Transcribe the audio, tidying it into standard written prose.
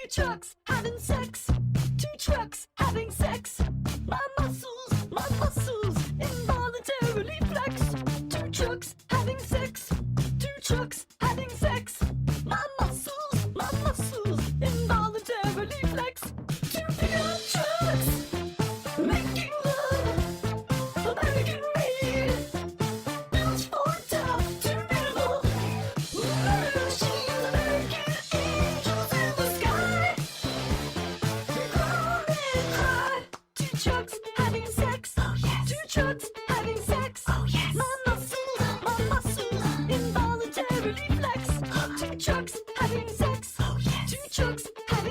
Two trucks having sex. Two trucks having sex. My muscles involuntarily flex. Two trucks having sex. Two trucks having sex. My muscles involuntarily flex. Two pickup trucks making love, American made, built for tough, durable machines, American angels in the sky. Grown and cry. Two trucks having sex. Oh yes. Two trucks having sex. Oh yes. My muscles involuntarily flex. Two trucks having sex. Oh yes. Two trucks having